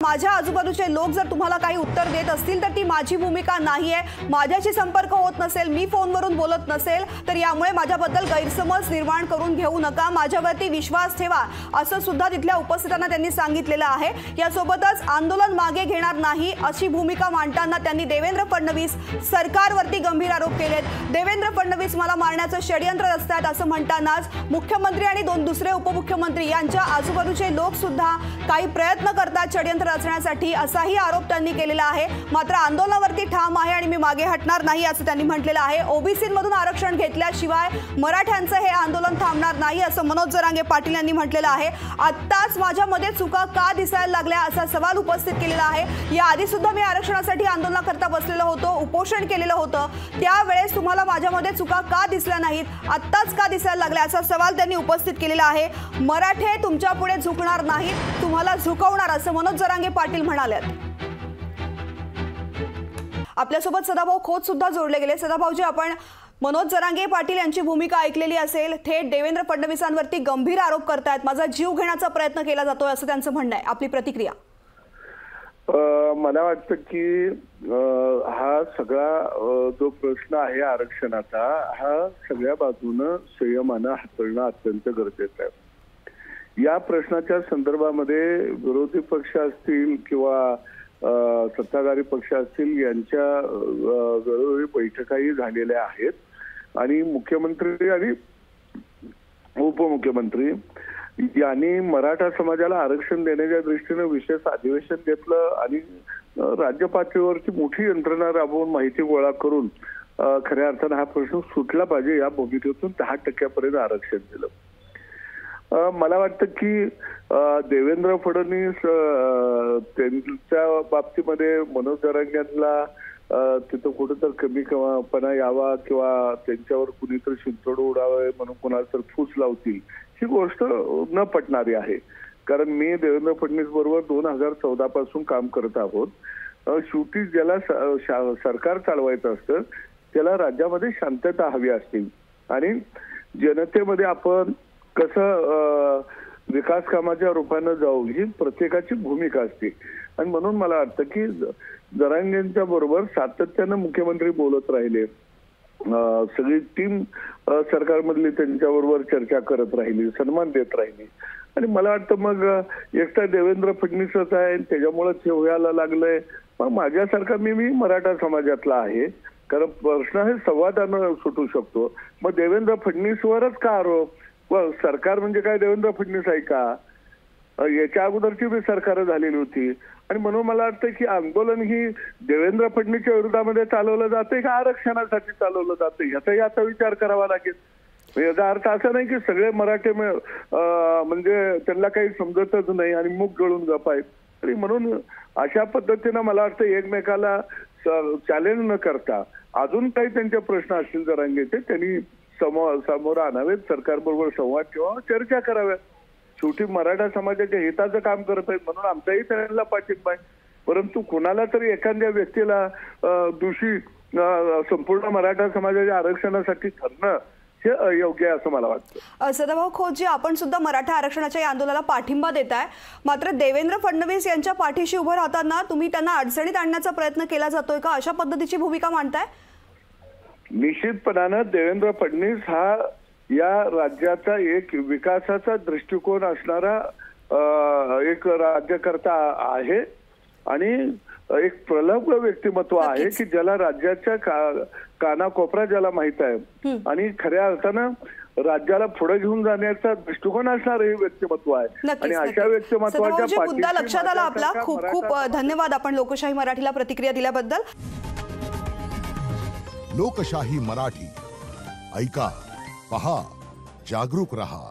माझ्या आजूबाजूचे लोक जर तुम्हाला काही उत्तर देत असतील तर ती माझी भूमिका नाही आहे। माझ्याशी संपर्क होत नसेल, मी फोनवरून बोलत नसेल तर यामुळे माझ्याबद्दल गैरसमज निर्माण करून घेऊ नका, माझ्यावरती विश्वास ठेवा असं सुद्धा तिथल्या उपस्थितांना त्यांनी सांगितलेलं आहे। यासोबतच आंदोलन मागे घेणार नाही अशी भूमिका मांडताना त्यांनी देवेंद्र फडणवीस सरकारवरती गंभीर आरोप केलेत। देवेंद्र फडणवीस मला मारण्याचं षडयंत्र रचतात असं म्हणतानाच मुख्यमंत्री आणि दुसरे उपमुख्यमंत्री यांच्या आजूबाजूचे लोक सुद्धा काही प्रयत्न करतात षडयंत्र रचण्यासाठी असाही आरोप त्यांनी केलेला आहे। मात्र आंदोलनावरती ठाम आहे आणि मी मागे हटणार नाही असं त्यांनी म्हटलेलं आहे। ओबीसीमधून आरक्षण घेतल्याशिवाय मराठ्यांचं हे आंदोलन थांबणार नाही असं मनोज जरांगे पाटील यांनी म्हटलेलं आहे। आत्ताच माझ्यामध्ये चुका का दिसायला लागल्या असा सवाल उपस्थित केलेला आहे। याआधी सुद्धा मी आरक्षणासाठी आंदोलनाकरता बसलेलो होतो, उपोषण केलेलं होतं, त्यावेळेस तुम्हाला माझ्यामध्ये चुका का दिसल्या नाहीत, आत्ताच का दिसायला लागल्या असा सवाल त्यांनी उपस्थित केलेला आहे। मराठे तुमच्या पुढे झुकणार नाहीत, तुम्हाला झुकवणार असं मनोज जरांगे पाटील म्हणाले। आपल्यासोबत सदाभाऊ खोत सुद्धा जोडले गेले। सदाभाऊजी, आपण मनोज जरांगे पाटील यांची भूमिका ऐकलेली असेल, थेट देवेंद्र फडणवीसांवरती गंभीर आरोप करतायत, माझा जीव घेण्याचा प्रयत्न केला जातोय असं त्यांचं म्हणणं आहे, आपली प्रतिक्रिया? मला वाटतं की हा सगळा जो प्रश्न आहे आरक्षणाचा हा सगळ्या बाजूनं संयमानं हाताळणं अत्यंत गरजेचं आहे। या प्रश्नाच्या संदर्भामध्ये विरोधी पक्ष असतील किंवा सत्ताधारी पक्ष असतील यांच्या वेळोवेळी बैठकाही झालेल्या आहेत आणि मुख्यमंत्री आणि उपमुख्यमंत्री यांनी मराठा समाजाला आरक्षण देण्याच्या दृष्टीने विशेष अधिवेशन घेतलं आणि राज्य पातळीवरची मोठी यंत्रणा राबवून माहिती गोळा करून खऱ्या अर्थाने हा प्रश्न सुटला पाहिजे या भूमिकेतून 10% आरक्षण दिलं। मला वाटतं की देवेंद्र फडणवीस त्यांच्या बाबतीमध्ये मनोज जरांगे यांना तिथं कुठेतरी कमीपणा यावा किंवा त्यांच्यावर कुणीतरी शिंतोड उडावे म्हणून कोणाला तर फूस लावतील ही गोष्ट न पटणारी आहे। कारण मी देवेंद्र फडणवीस बरोबर 2014 पासून काम करत आहोत। शेवटी ज्याला सरकार चालवायचं असतं त्याला राज्यामध्ये शांतता हवी असते आणि जनतेमध्ये आपण कसं विकास कामाच्या रूपानं जाऊ ही प्रत्येकाची भूमिका असते आणि म्हणून मला वाटतं की जरांगेंच्या बरोबर सातत्यानं मुख्यमंत्री बोलत राहिले, सगळी टीम सरकारमधली त्यांच्याबरोबर चर्चा करत राहिली, सन्मान देत राहिली आणि मला वाटतं मग एकटा देवेंद्र फडणवीसच आहे त्याच्यामुळे हे व्हायला लागलंय। मग माझ्यासारखा मी मराठा समाजातला आहे, कारण प्रश्न हे संवादानं सुटू शकतो। मग देवेंद्र फडणवीसवरच का आरोप? व सरकार म्हणजे काय देवेंद्र फडणवीस आहे का? याच्या अगोदरची बी सरकार झालेली होती आणि म्हणून मला वाटतं की आंदोलन ही देवेंद्र फडणवीसच्या विरोधामध्ये चालवलं जाते का आरक्षणासाठी चालवलं जाते याचाही आता विचार करावा लागेल। याचा अर्थ असा नाही की सगळे मराठे म्हणजे त्यांना काही समजतच नाही आणि मुख गळून गप आहेत आणि म्हणून अशा पद्धतीनं मला वाटतं एकमेकाला चॅलेंज न करता अजून काही त्यांचे प्रश्न असतील जरांगेचे त्यांनी समोर आणावेत, सरकारबरोबर संवाद ठेवावा, चर्चा कराव्यात। शेवटी मराठा समाजाच्या हिताचं काम करत आहेत म्हणून आमचाही त्यांना पाठिंबा आहे, परंतु कुणाला तरी एखाद्या व्यक्तीला दोषी संपूर्ण मराठा समाजाच्या आरक्षणासाठी ठरणं हे अयोग्य आहे असं मला वाटतं। सदाभाऊ खोत, आपण सुद्धा मराठा आरक्षणाच्या या आंदोलनाला पाठिंबा देताय, मात्र देवेंद्र फडणवीस यांच्या पाठीशी उभं राहताना तुम्ही त्यांना अडचणीत आणण्याचा प्रयत्न केला जातोय का, अशा पद्धतीची भूमिका मांडताय? निश्चितपणानं देवेंद्र फडणवीस हा या राज्याचा एक विकासाचा दृष्टिकोन असणारा एक राज्यकर्ता आहे आणि एक प्रलंब व्यक्तिमत्व आहे की ज्याला राज्याच्या कानाकोपरा ज्याला माहित आहे आणि खऱ्या अर्थानं राज्याला पुढे घेऊन जाण्याचा दृष्टिकोन असणार हे व्यक्तिमत्व आहे आणि अशा व्यक्तिमत्वाच्या मुद्दा लक्षात आला आपला। खूप खूप धन्यवाद आपण लोकशाही मराठीला प्रतिक्रिया दिल्याबद्दल। लोकशाही मराठी ऐका, पहा, जागरूक रहा।